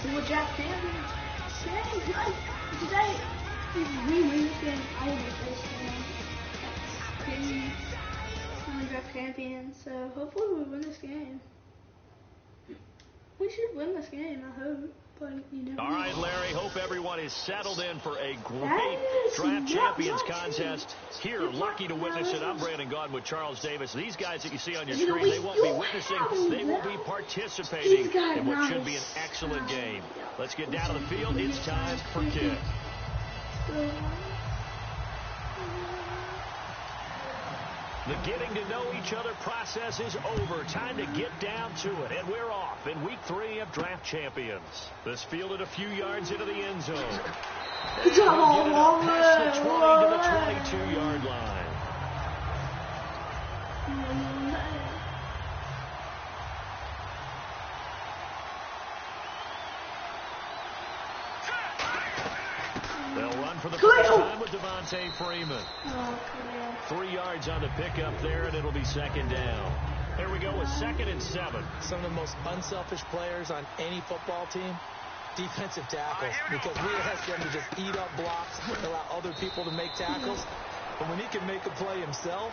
see what draft champions say. Like, today, if we win this game, I will be this game. That's crazy. I'm gonna draft champions, so hopefully we win this game. We should win this game, I hope. But you never know. All right, Larry, hope everyone is settled in for a great draft champions contest. Here, lucky to witness it. I'm Brandon Gaudin with Charles Davis. These guys that you see on your screen, they won't be witnessing. They will be participating in what should be an excellent game. Let's get down to the field. It's time for kick. The getting to know each other process is over. Time to get down to it. And we're off in week 3 of Draft Champions. This fielded a few yards into the end zone. And we'll get it up past the 20 to the 22-yard line. They'll run for the first time with Devontae Freeman. 3 yards on the pickup there, and it'll be second down. Here we go with 2nd and 7. Some of the most unselfish players on any football team, defensive tackles, because we ask them to just eat up blocks, allow other people to make tackles. But when he can make a play himself,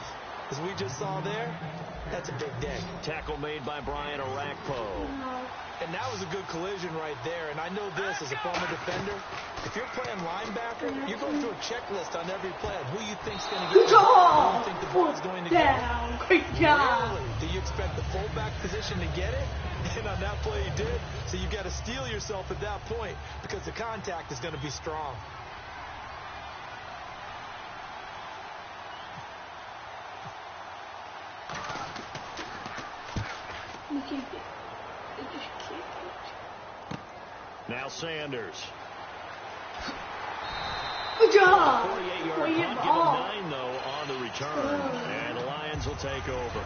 as we just saw there, that's a big day. Tackle made by Brian Orakpo. And that was a good collision right there. And I know this as a former defender. If you're playing linebacker, you're going through a checklist on every play of who you think's going to get the ball, who you think the ball's going to get. Great job. Really? Do you expect the fullback position to get it? And on that play he did. So you got to steel yourself at that point because the contact is going to be strong. Now Sanders. Good job. 48-yard punt, give him 9, though, on the return. And the Lions will take over.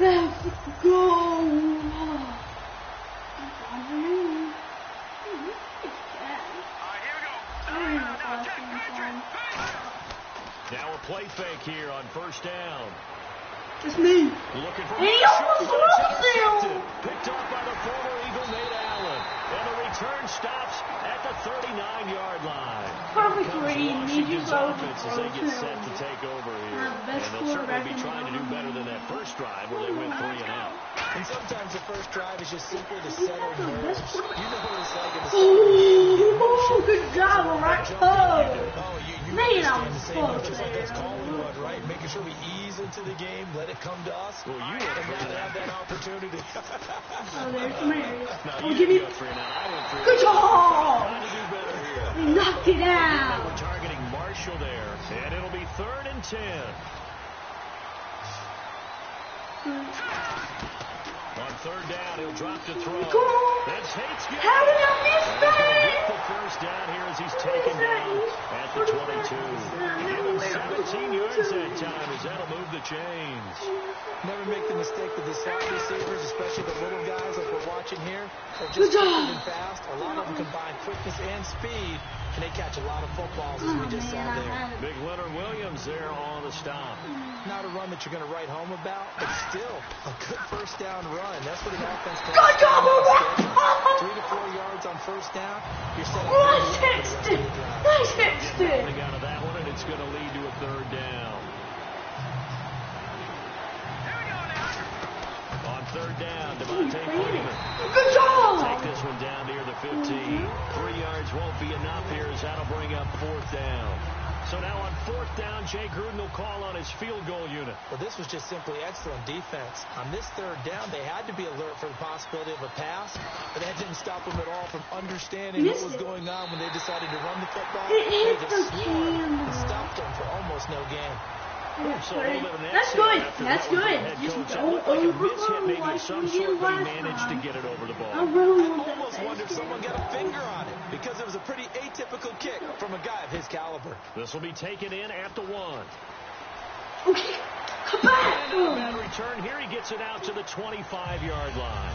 Let's go. Now a play fake here on first down. It's me. Looking for he almost lost him. Picked off by the former Eagle, Nate Allen. And the return stops at the 39-yard line. Perfect read. Washington's offense as they get set to take over here. And they'll certainly be trying to do better than that first drive where they went 3 and out. And sometimes the first drive is just simply to settle nerves. You know what it's like in the second. Oh, good job, Orakpo. Man, I'm close there. That's Collingwood, right? Making sure we ease into the game, let it come to us. Well, you have that opportunity. Oh, there's Mary. Oh, give me. Good job. Trying to do better here. We knocked it out. We're targeting Marshall there, and it'll be 3rd and 10. On 3rd down, he'll drop to throw. That's Hates. How did I miss that? Get the first down here as he's taken down at the 22. Give him 17 yards that time as that'll move the chains. Never make the mistake with the slot receivers, especially the little guys like we're watching here. They're just moving fast. A lot of them combine quickness and speed, and they catch a lot of footballs as we just saw there. Big Leonard Williams there on the stop. Not a run that you're going to write home about, but still a good first down run. That's what an offense calls. Good job, 3 to 4 yards on first down. You're set up. Nice hit. Coming out of that one, and it's going to lead to a 3rd down. On 3rd down, Devontae Freeman. Good job. Take this one down near the 15. 3 yards won't be enough here as that'll bring up 4th down. So now on 4th down, Jay Gruden will call on his field goal unit. Well, this was just simply excellent defense. On this 3rd down, they had to be alert for the possibility of a pass, but that didn't stop them at all from understanding what was going on when they decided to run the football. They just swarmed and stopped them for almost no gain. So that's good. That's good. Just don't overthrow. Maybe some sort of they managed to get it over the ball. I really want that. I almost wonder if someone got a finger on it because it was a pretty atypical kick from a guy of his caliber. This will be taken in at the 1. Okay. Come back. And on that return here, he gets it out to the 25-yard line.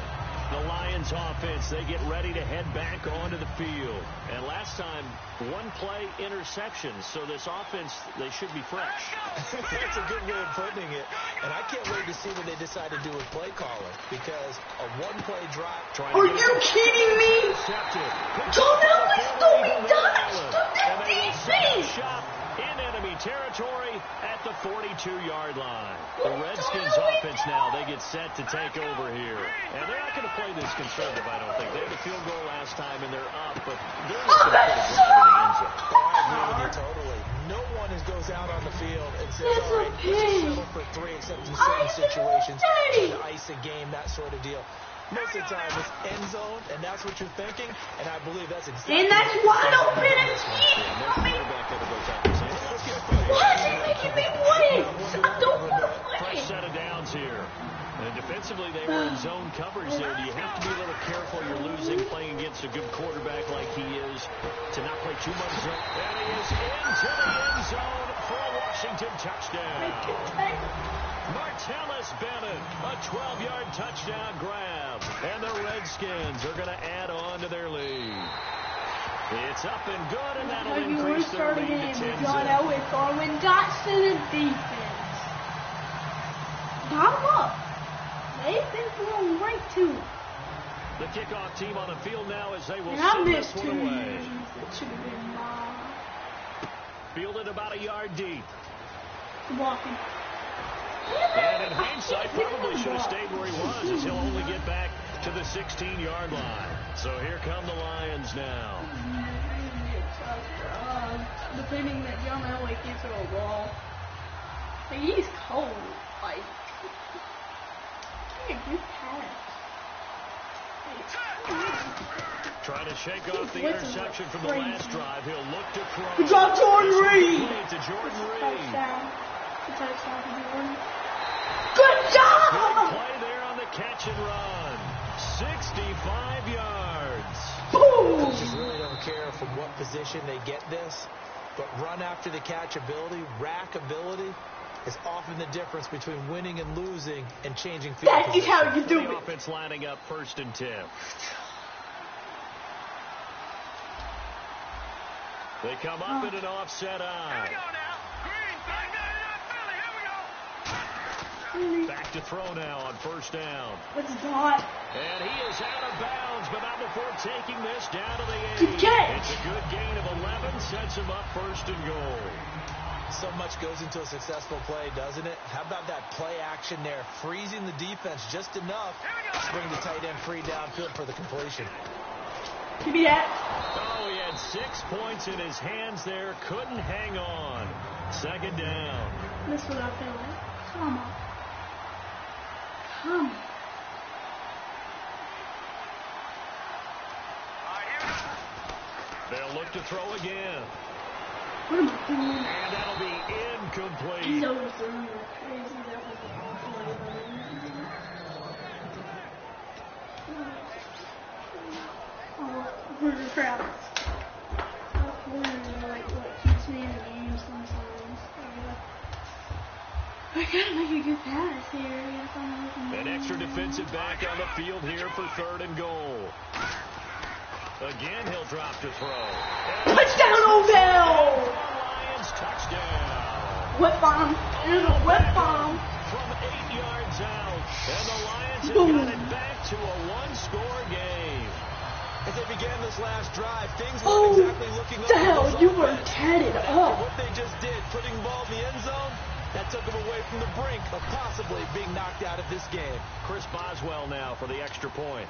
The Lions offense, they get ready to head back onto the field. And last time, one play interception. So this offense, they should be fresh. That's a good way of putting it. And I can't wait to see what they decide to do with play caller. Because a one-play drive. Are you kidding me? Don't Elway stole me dodge to the defense. Shot in enemy territory at the 42-yard line. The Redskins offense now, they get set to take over here. And they're not going to play this conservative, I don't think. They had a field goal last time, and they're up, but they're not going to put a drive in the end zone. I agree with you totally. No one goes out on the field and says, all right, let's just settle for 3, except in certain situations, trying to ice a game, that sort of deal. Most of the time, it's end zone, and that's what you're thinking, and I believe that's exactly and that's wide open and why is he making me win? I don't want to play. Fresh set of downs here. And defensively, they were in zone coverage there. You have to be a little careful. You're losing playing against a good quarterback like he is to not play too much zone. And he is into the end zone for a Washington touchdown. Martellus Bennett, a 12-yard touchdown grab. And the Redskins are going to add on to their lead. It's up and good, and that'll increase their lead to 10-0. John Elway throwing dots to the defense. Bottom up. They've been throwing right to him. The kickoff team on the field now as they will And I send missed this 2 one away. It should have been mine. Fielded about a yard deep. Walking. And in hindsight, probably should have stayed where he was, as he'll only get back to the 16-yard line. So here come the Lions now. Depending that John Elway can't throw a ball. Like, he's cold. Like, a good pass. Trying to shake off the interception from the last drive. He'll look to throw. Good job, Jordan Reed. To Jordan Reed. Touchdown. Touchdown to Jordan. Good job! Good play there on the catch and run. 65 yards. Boom! Coaches really don't care from what position they get this, but run after the catch ability, rack ability, is often the difference between winning and losing and changing field That is how you do the it. Offense lining up 1st and 10. They come up in an offset eye. Back to throw now on 1st down. What's that? And he is out of bounds, but not before taking this down to the 8. Good catch. It's a good gain of 11, sets him up 1st and goal. So much goes into a successful play, doesn't it? How about that play action there, freezing the defense just enough to bring the tight end free downfield for the completion. Give me that. Oh, he had 6 points in his hands there, couldn't hang on. 2nd down. This is what I feel like. Come on. Come on. They'll look to throw again. What am I doing? And that'll be incomplete. He's overthrowing like crazy. That was we're crowd. That's like what keeps me in the game sometimes. I gotta make a good pass here. An extra defensive back on the field here for 3rd and goal. Again, he'll drop to throw. Touchdown, Odell! Lions touchdown. Whip bomb. There's a whip bomb. From 8 yards out. And the Lions have Boom. got it back to a 1-score game. As they began this last drive, things weren't exactly looking up. The hell, you were tatted up. What they just did, putting the ball in the end zone, that took them away from the brink of possibly being knocked out of this game. Chris Boswell now for the extra point.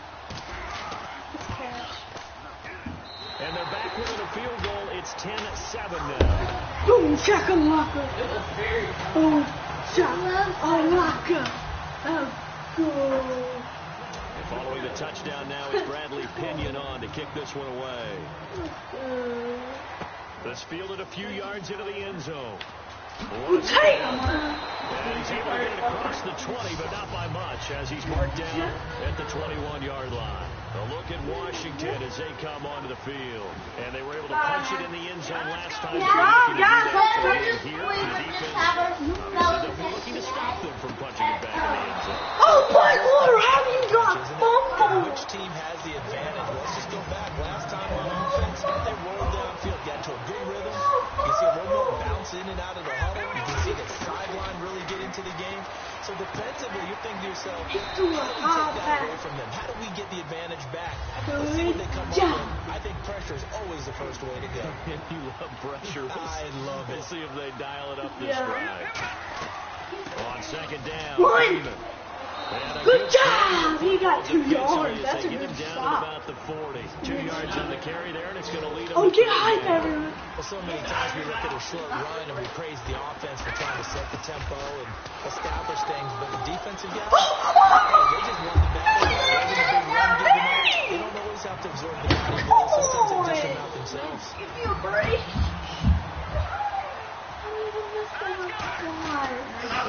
And they're back within a field goal. It's 10-7 now. Boom, shakalaka. Boom, shakalaka. Oh, go. Following the touchdown now is Bradley Pinion on to kick this one away. This fielded a few yards into the end zone. And he's able to get it across the 20, but not by much, as he's marked down at the 21-yard line. A look at Washington as they come onto the field. And they were able to punch it in the end zone last time. Looking to stop them from punching it back in the end zone. Oh my Lord, how you got fumbled? in and out of the huddle. You can see the sideline really get into the game. So defensively, you're thinking to yourself, how do we take that away from them? How do we get the advantage back? Let's see what they come up with. I think pressure is always the first way to go. You love pressure. I love it. We'll see if they dial it up this drive. On second down. Good job! He got 2 yards. That's a good stop. About the 40. 2 yards on the carry there, and it's going to lead him. Oh, get high, everyone. Well, so many times we look at a short run and we praise the offense for trying to set the tempo and establish things, but the defensive guys, they just won the battle. It wasn't a big run given up. They don't always have to absorb the body blow. Sometimes they dish them out themselves. Give me a break.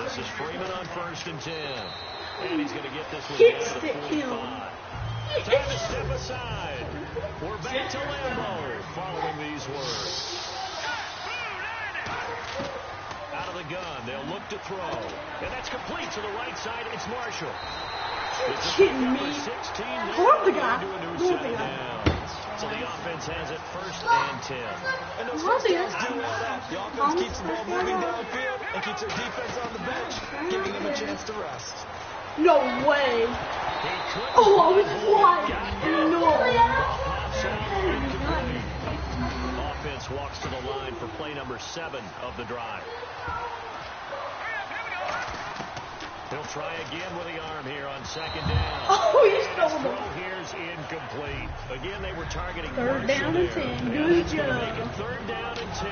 This is Freeman on 1st and 10. And he's going to get this one down to the 45. Time to step aside. We're back to Lambeau following these words. Out of the gun. They'll look to throw. And that's complete to the right side. It's Marshall. It's number 16. Hold the guy. So the offense has it 1st and 10. And those first downs do add up. The offense keeps the ball moving downfield and keeps their defense on the bench, giving them a chance to rest. No way. Oh, I was flying. No. Offense walks to the line for play number 7 of the drive. He'll try again with the arm here on 2nd down. Oh, he's stolen it. Throw here's incomplete. Again, they were targeting 3rd down and 10. Good job. Make it 3rd down and 10.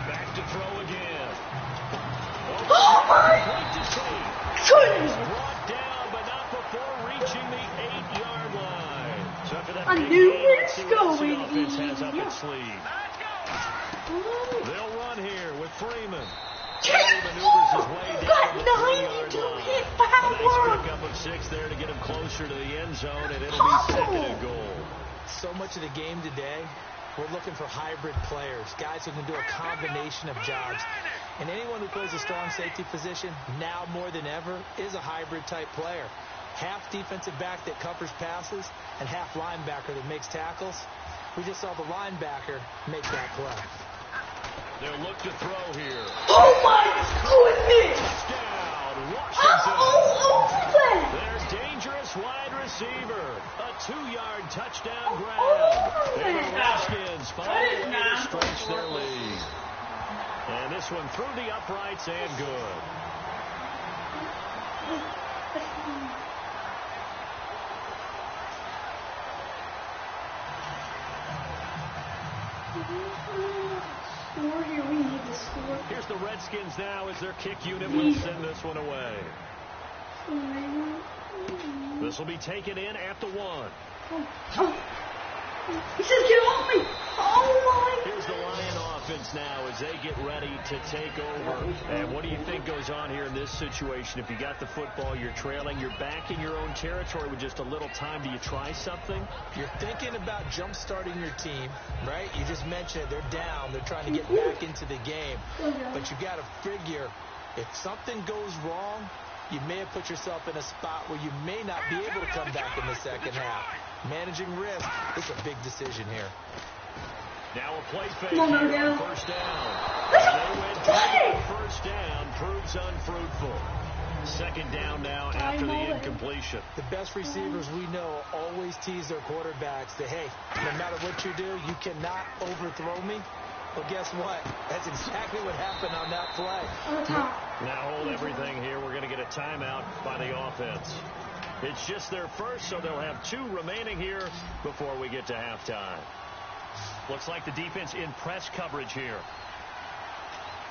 Back to throw again. Oh my goodness! Brought down, but not before reaching the 8-yard line. So after that, I knew it's going. The offense has up its sleeve. They'll run here with Freeman. Maneuvers his way down the 3-yard line. A nice pickup of 6 there to get him closer to the end zone, and it'll be 2nd and goal. So much of the game today, we're looking for hybrid players, guys who can do a combination of jobs. And anyone who plays a strong safety position, now more than ever, is a hybrid type player. Half defensive back that covers passes and half linebacker that makes tackles. We just saw the linebacker make that play. They'll look to throw here. Oh my goodness! Touchdown, Washington. Their dangerous wide receiver. A 2-yard touchdown grab. And the Redskins find a way to stretch their lead. And this one through the uprights and good. Here, we need to score. Here's the Redskins now as their kick unit will send this one away. This will be taken in at the 1. He says, get off me! Oh my! Here's the Lion offense now as they get ready to take over. And what do you think goes on here in this situation? If you got the football, you're trailing, you're back in your own territory with just a little time. Do you try something? You're thinking about jump-starting your team, right? You just mentioned it. They're down. They're trying to get back into the game. But you got to figure, if something goes wrong, you may have put yourself in a spot where you may not be able to come back in the second half. Managing risk is a big decision here. Now a play fake here on 1st down. They went for 1st down, proves unfruitful. 2nd down now after the incompletion. The best receivers we know always tease their quarterbacks that, hey, no matter what you do, you cannot overthrow me. Well, guess what? That's exactly what happened on that play. Now hold everything here. We're going to get a timeout by the offense. It's just their first, so they'll have 2 remaining here before we get to halftime. Looks like the defense in press coverage here.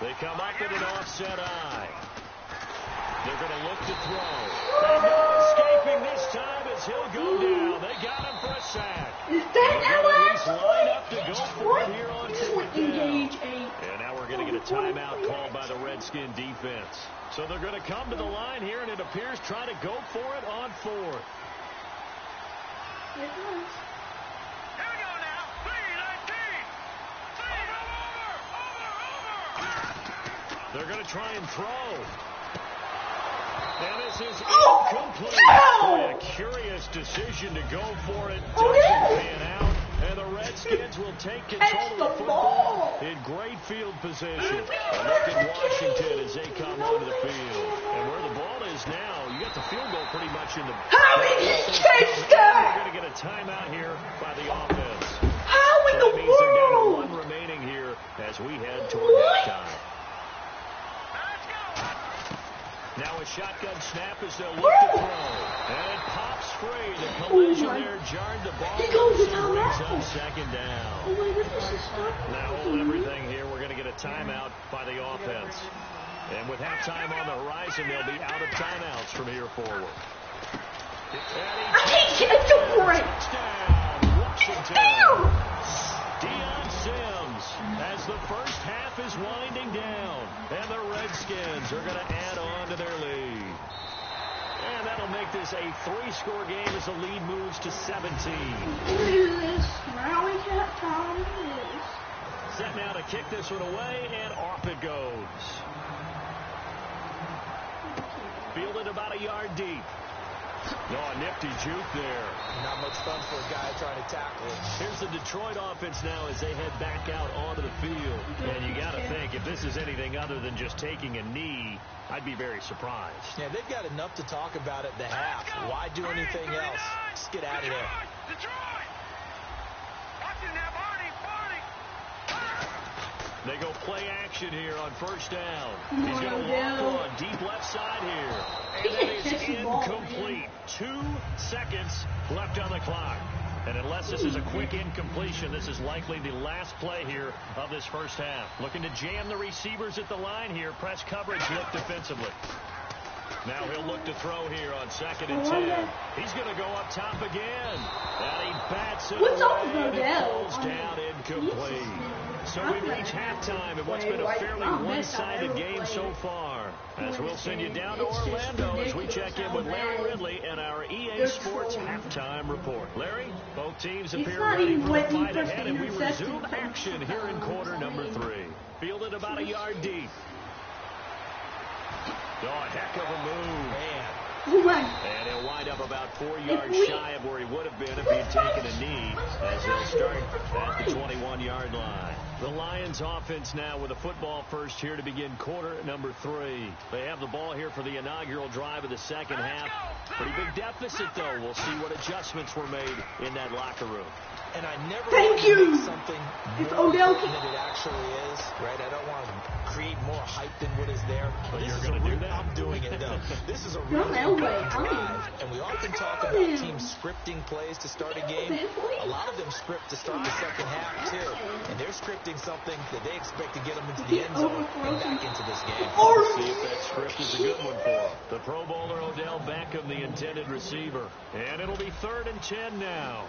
They come up in an offset eye. They're going to look to throw. And no escaping this time as he'll go down. They got him for a sack. Is that how line up to go for it here on 4th down. And now we're going to get a timeout called by the Redskin defense. So they're going to come to the line here, and it appears try to go for it on 4th. They're going to try and throw. And this is incomplete. Boy, a curious decision to go for it. Doesn't pan out. And And the Redskins will take control of the football in great field position. A look at Washington as they come onto the field. And where the ball is now, you got the field goal pretty much in the... How did he catch that? We're going to get a timeout here by the offense. How in So the that means they're down to world? 1 remaining here as we head toward halftime. Now a shotgun snap as they'll look to throw. And it pops free. The collision there jarred the ball. He goes to and brings up timeout. second down. Oh my goodness, it's not. Now hold everything here. We're going to get a timeout by the offense. And with halftime on the horizon, they'll be out of timeouts from here forward. I can't catch a break. Touchdown, Washington. Damn. Deion Sims as the first half is winding down. And the Redskins are going to add on to their lead. And that'll make this a 3-score game as the lead moves to 17. This rally cat time is. Set now to kick this one away, and off it goes. Fielded about a yard deep. No, a nifty juke there. Not much fun for a guy trying to tackle it. Here's the Detroit offense now as they head back out onto the field. And you got to think, if this is anything other than just taking a knee, I'd be very surprised. Yeah, they've got enough to talk about at the half. Why do anything else? Just get out of there. Detroit! Watching that They go play action here on first down. He's going to walk on deep left side here. And that is incomplete. 2 seconds left on the clock. And unless this is a quick incompletion, this is likely the last play here of this first half. Looking to jam the receivers at the line here. Press coverage look defensively. Now he'll look to throw here on 2nd and 10. He's going to go up top again. And he bats it away. And it falls down incomplete. So we reach halftime in what's been a fairly one-sided game so far. As we'll send you down to Orlando as we check in with Larry Ridley and our EA Sports halftime report. Larry, both teams appear ready for the fight ahead, and we resume action here in quarter number 3. Fielded about a yard deep. Oh, a heck of a move. Man. And he'll wind up about 4 yards shy of where he would have been if he had taken a knee as they'll start at the 21-yard line. The Lions offense now with a football first here to begin quarter number 3. They have the ball here for the inaugural drive of the second half. Pretty big deficit, though. We'll see what adjustments were made in that locker room. And I never want to make something more important than it actually is, right? I don't want to create more hype than what is there. But you're going to do that? I'm doing it, though. This is a really important drive. And we often talk about teams scripting plays to start a game. A lot of them script to start the second half, too. And they're scripting something that they expect to get them into the end zone and back into this game. We'll see if that script is a good one for them. The Pro Bowler Odell Beckham, the intended receiver. And it'll be 3rd and 10 now.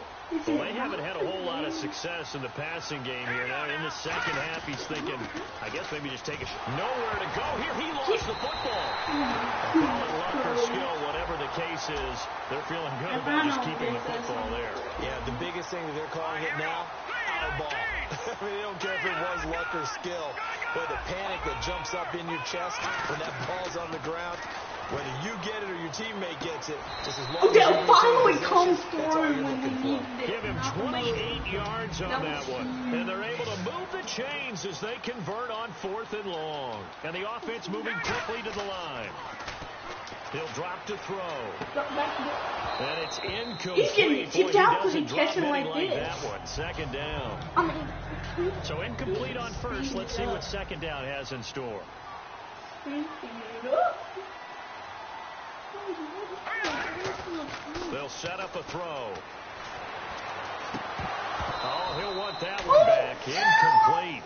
Well, they haven't had a whole lot of success in the passing game here. Now, in the second half, he's thinking, I guess maybe just take it. Nowhere to go here. He lost the football. Call it luck or skill, whatever the case is. They're feeling good about just keeping the football there. Yeah, the biggest thing that they're calling it now, our ball. I mean, they don't care if it was luck or skill. But the panic that jumps up in your chest when that ball's on the ground, whether you get it or your teammate gets it, just as long as you finally comes through when we need it. Give him 28 yards on that one. And they're able to move the chains as they convert on 4th and long. And the offense moving quickly to the line. He'll drop to throw. And it's incomplete. He's getting tipped out because he's catching like this. That one. 2nd down. So incomplete on first. Let's see what 2nd down has in store. They'll set up a throw. Oh, he'll want that one back. Incomplete.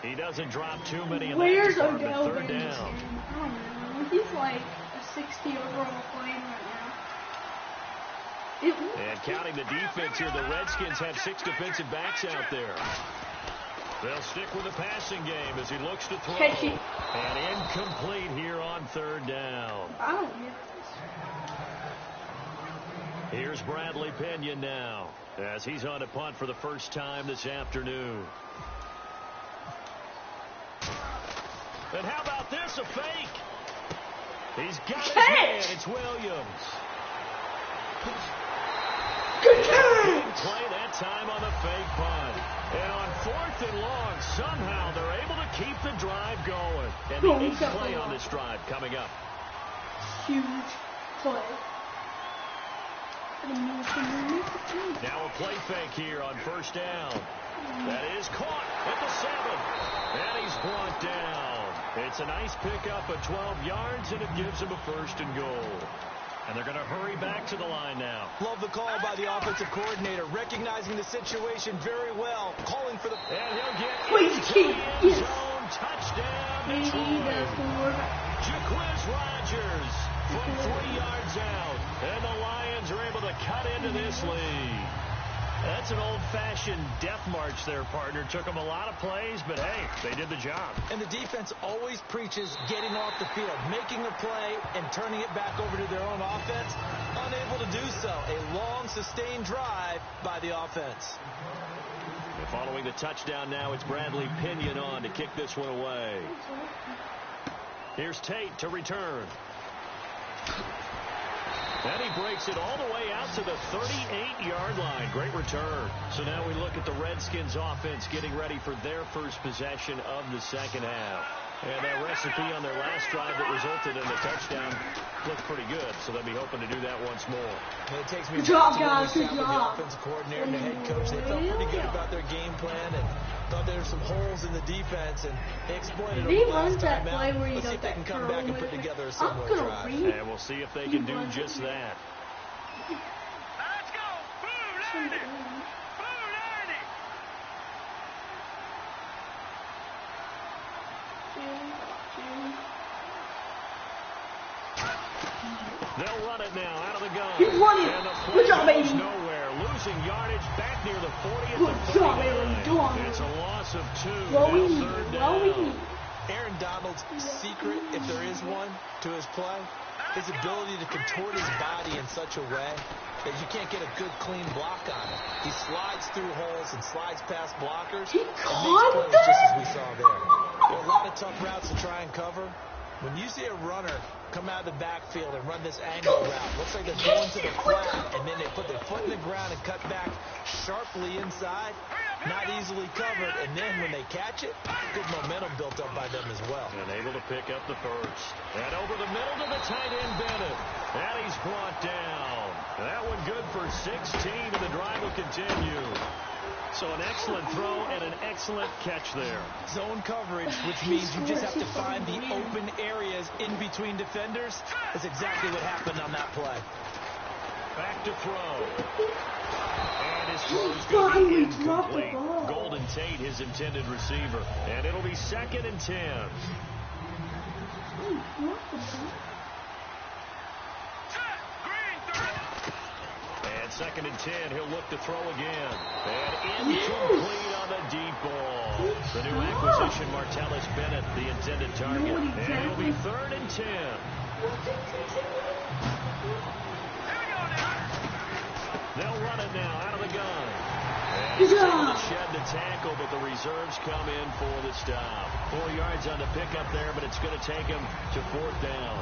He doesn't drop too many in that department. 3rd down. I don't know. He's like a 60 overall player right now. And counting the defense here, the Redskins have 6 defensive backs out there. They'll stick with the passing game as he looks to throw. And incomplete here on 3rd down. I don't get this. Here's Bradley Pinion now as he's on a punt for the first time this afternoon. And how about this, a fake? He's got his man. It's Williams. Good Big catch. play that time on the fake punt. And on 4th and long, somehow they're able to keep the drive going. And the 8th play on this drive coming up. Huge play. Now a play fake here on 1st down. That is caught at the 7. And he's brought down. It's a nice pickup of 12 yards, and it gives him a 1st and goal. And they're going to hurry back to the line now. Love the call by the offensive coordinator, recognizing the situation very well, calling for the... And he'll get into the end zone. Touchdown, Detroit. Jaquiz Rodgers from 3 yards out. And the Lions are able to cut into this lead. That's an old-fashioned death march there, partner. Took them a lot of plays, but, hey, they did the job. And the defense always preaches getting off the field, making a play, and turning it back over to their own offense. Unable to do so. A long, sustained drive by the offense. And following the touchdown now, it's Bradley Pinion on to kick this one away. Here's Tate to return. And he breaks it all the way out to the 38-yard line. Great return. So now we look at the Redskins offense getting ready for their first possession of the second half. And that recipe on their last drive that resulted in a touchdown looked pretty good. So they'll be hoping to do that once more. And it takes me good job, back to guys. Good the job. offensive coordinator and the head coach. They felt pretty good about their game plan and thought there were some holes in the defense, and they exploited them last time out. Let's see if they can come back and put together a similar drive. And we'll see if they can do just that. Let's go. Boo, Landy. Boo, Landy. They'll run it now out of the gun. He's running. And the play Good job, goes baby. nowhere. Losing yardage back near the 40 at Good the job, 39. Aaron. Go on. It's a loss of 2. What we Now need. 3rd What we down. need. Aaron Donald's secret, if there is one, to his play, his ability to contort his body in such a way that you can't get a good, clean block on it. He slides through holes and slides past blockers He and makes caught plays that? just as we saw there. There are a lot of tough routes to try and cover. When you see a runner come out of the backfield and run this angle route, looks like they're going to the flat, and then they put their foot in the ground and cut back sharply inside, not easily covered, and then when they catch it, good momentum built up by them as well. And able to pick up the first. And over the middle to the tight end, Bennett. And he's brought down. That one good for 16, and the drive will continue. So an excellent throw and an excellent catch there. Zone coverage, which means you just have to find the open areas in between defenders. That's exactly what happened on that play. Back to throw. And his throw's going to be incomplete. Golden Tate, his intended receiver. And it'll be 2nd and 10. And 2nd and 10, he'll look to throw again. And incomplete on the deep ball. The new acquisition, Martellus Bennett, the intended target. And it'll be 3rd and 10. They'll run it now out of the gun. And he's able to shed the tackle, but the reserves come in for the stop. 4 yards on the pickup there, but it's going to take him to 4th down.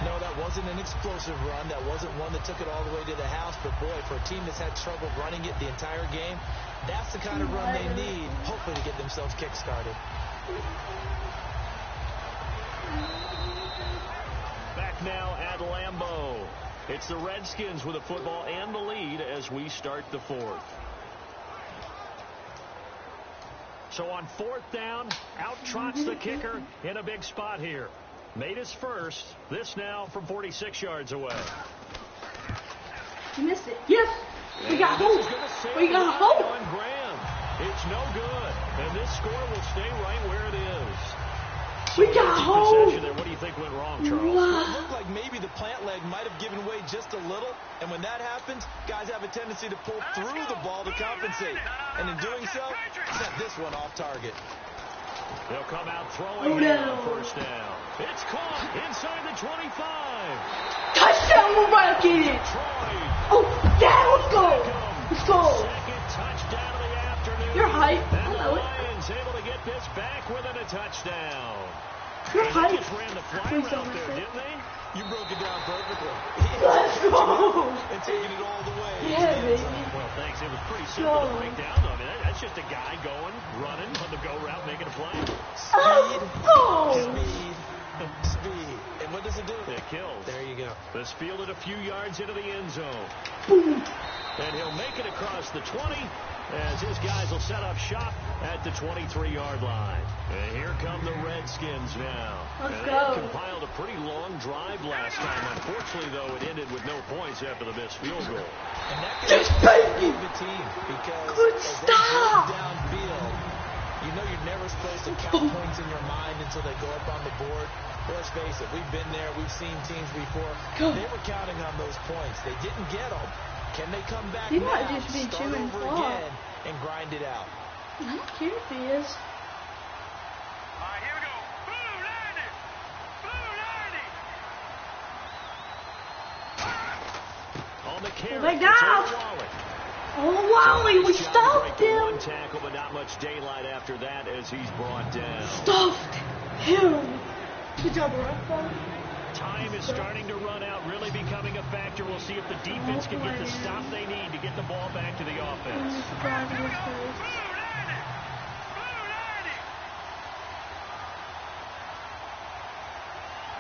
No, that wasn't an explosive run. That wasn't one that took it all the way to the house. But, boy, for a team that's had trouble running it the entire game, that's the kind of run they need, hopefully, to get themselves kick-started. Back now at Lambeau. It's the Redskins with the football and the lead as we start the 4th. So on 4th down, out trots the kicker in a big spot here. Made his first. This now from 46 yards away. You missed it. Yes. We got This is hope. gonna save We got the hope. on Graham. It's no good. And this score will stay right where it is. So We got hope. there. What do you think went wrong, Charles? Well, it looked like maybe the plant leg might have given way just a little. And when that happens, guys have a tendency to pull through the ball to compensate. And in doing so, set this one off target. They'll come out throwing here on 1st down. It's caught inside the 25. Touchdown, Redskins. Detroit. Oh, yeah, let's go. Let's go. Second touchdown of the afternoon. You're hype. I And the know it. Lions able to get this back within a touchdown. You're They hype. just ran the fly Please don't route miss there, it. didn't they? You broke it down perfectly. Let's go. And taking it all the way. Yeah, baby. Well, thanks. It was pretty simple to break down, though. I mean, that's just a guy going, running on the go route, making a play. Speed. Oh. Speed. Speed. And what does it do? It kills. There you go. This fielded a few yards into the end zone. Boom. And he'll make it across the 20 as his guys will set up shop at the 23-yard line. And here come the Redskins now. Let's and go. They compiled a pretty long drive last time. Unfortunately, though, it ended with no points after the missed field goal. And that Just baby. the team because Good as stop. they move downfield, you know you're never supposed to count points in your mind until they go up on the board. But let's face it, we've been there. We've seen teams before. They were counting on those points. They didn't get them. Can they come back He now, might just be start chewing over fog. again, and grind it out? I don't care if he is. All right, here we go. Blue landing. Blue landing. On the carry, Back it's down. Wally. Oh, Wally, we Shot to break stopped the him. one tackle, but not much daylight after that as he's brought down. Stuffed him. Good job, ref. Time is starting to run out, really becoming a factor. We'll see if the defense can get the stop they need to get the ball back to the offense. I'm surprised he was first. Blue landing. Blue landing.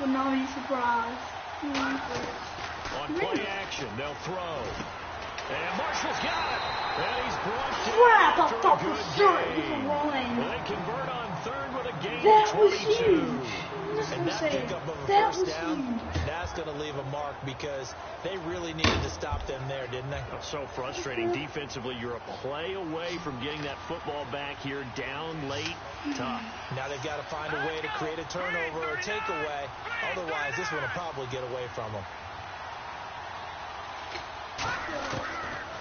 Would not be surprised. On play action, they'll throw. And Marshall's got it. And he's brought down Crap, I after thought a for good sure it was gain. a run. They convert on third with a gain That of was 22. huge. That's what And I'm that saying. pickup of a That first was down, huge. that's going to leave a mark because they really needed to stop them there, didn't they? That's so frustrating. Defensively, you're a play away from getting that football back here down late. Tough. Now they've got to find a way to create a turnover or takeaway. Otherwise, this one will probably get away from them.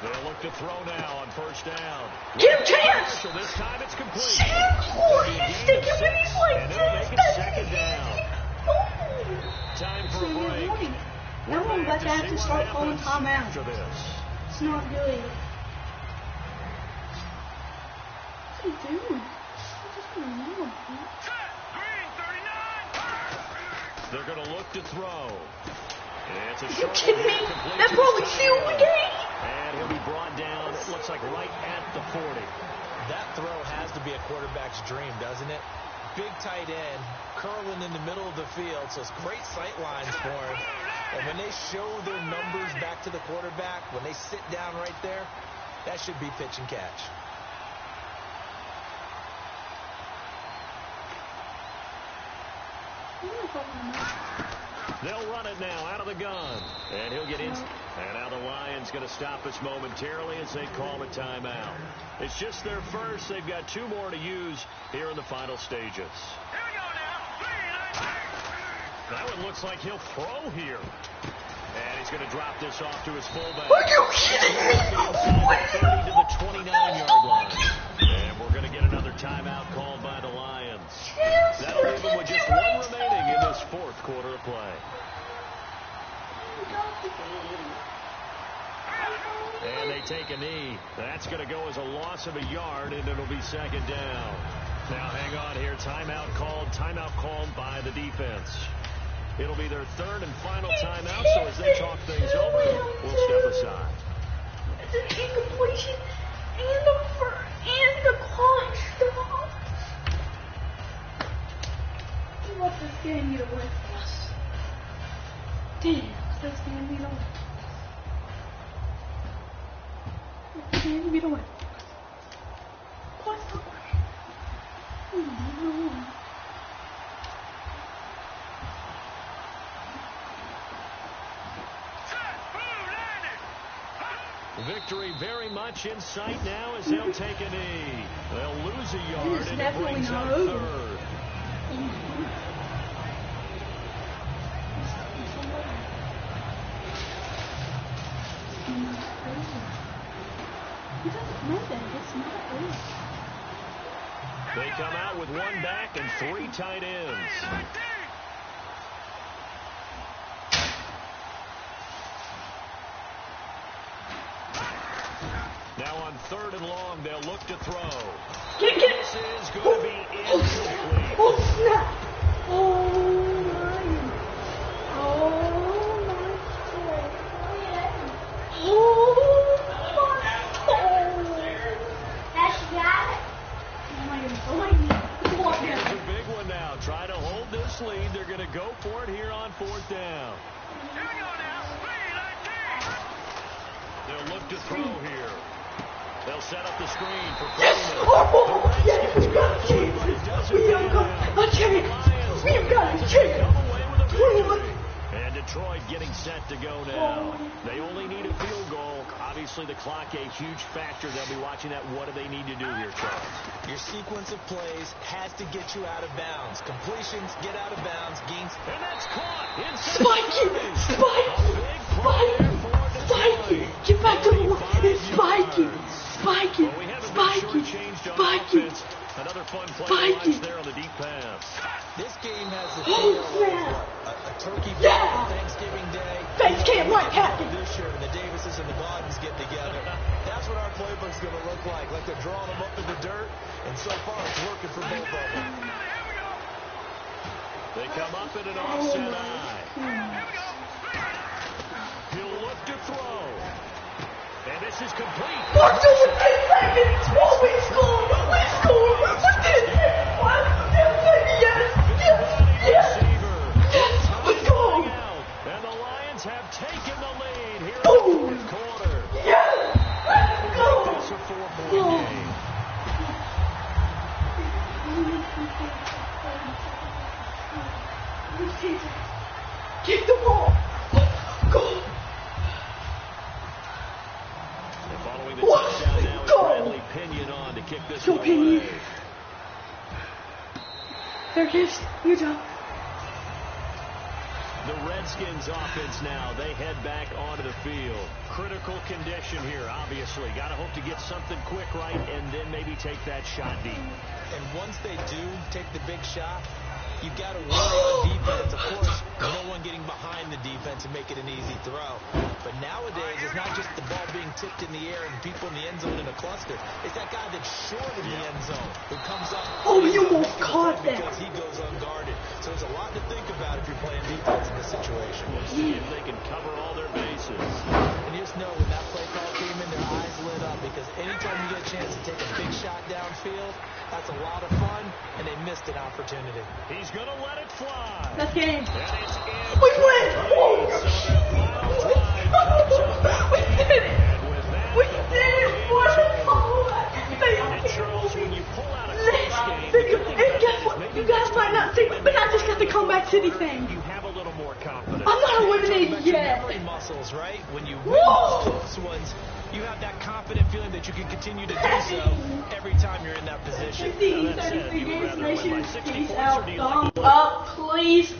They'll look to throw now on first down. Get him, chance! So this time it's complete. Chance for his stick him in his like And it'll make this. it second down. Oh. Time for a So break. you're right. Now I'm about to have to start calling timeout. After this. It's not good. What's he doing? He's just gonna run. Set. Green 39. They're going to look to throw. And it's a Are you short kidding me? complete That to probably the sealed the game. And he'll be brought down, it looks like right at the 40. That throw has to be a quarterback's dream, doesn't it? Big tight end, curling in the middle of the field, so it's great sight lines for him. And when they show their numbers back to the quarterback, when they sit down right there, that should be pitch and catch. They'll run it now out of the gun. And he'll get in. And now the Lions going to stop us momentarily as they call a timeout. It's just their first. They've got two more to use here in the final stages. Here we go now. That one looks like he'll throw here. And he's going to drop this off to his fullback. Are you kidding me? Inside the 30 to the 29-yard line. And we're going to get another timeout called by the Lions. That'll leave them with just one remaining in this fourth quarter of play. And they take a knee. That's going to go as a loss of a yard, and it'll be second down. Now, hang on here. Timeout called by the defense. It'll be their third and final timeout, so as they talk things over, we'll step aside. It's an incompletion and the clock stopped. Let this game get away from us. Damn, this game get away from us. Let this game get away from us. What's the Victory very much in sight now as they'll take a knee. They'll lose a yard and it brings up third. He doesn't know that. It's not over. They come out with one back and three tight ends. Now on third and long, they'll look to throw. Get. This is going to be incomplete. Oh, snap. Try to hold this lead. They're going to go for it here on 4th down. Here we go now. They'll look to throw here. They'll set up the screen for Freeman. The Redskins got a chance. And Detroit getting set to go now. They only need a field goal. Obviously, the clock a huge factor. They'll be watching that. What do they need to do here, Charles? Your sequence of plays has to get you out of bounds. Completions, get out of bounds, gains. And that's caught. Spike it! Get back to the line! Spike it! Another fun play there on the deep pass. This game has the feel of a turkey on Thanksgiving Day. Face can't right happen. This year, the Davises and the Bawdens get together. That's what our playbook's going to look like. Like they're drawing them up in the dirt, and so far it's working for both of them. They come up in an offset eye. He'll look to throw. And this is complete. We're doing 8 seconds. We scored. We scored. Yes. Let's go. And the Lions have taken the lead here in the 4th quarter. Yes. Let's go. It's a 4-point game. Get the ball. Go. Following the touchdown now is Bradley Pinion on to kick this one away. There it is. Utah. The Redskins offense now. They head back onto the field. Critical condition here, obviously. Got to hope to get something quick right and then maybe take that shot deep. And once they do take the big shot, you've got to worry on defense. Of course, no one getting behind the defense and make it an easy throw. But nowadays, it's not just the ball being tipped in the air and people in the end zone in a cluster. It's that guy that's short in the end zone who comes up. Oh, you almost caught that. Because he goes unguarded. So there's a lot to think about if you're playing defense in this situation. We'll see if they can cover all their bases. And you just know when that play call came in, their eyes lit up because anytime you get a chance to take a big shot downfield, that's a lot of fun, and they missed an opportunity. He's going to let it fly. Let's get in. And it's in. We win. Oh, we did it. We did it. And Charles, when you pull out a close game, and guess what? You guys might not see, but I just got the comeback city thing. You have a little more confidence. I'm not eliminated yet. Memory muscles, right? When you win those close ones, you have that confident feeling that you can continue to do so every time you're in that position. 33 games, nation. Peace out. Thumbs up, please.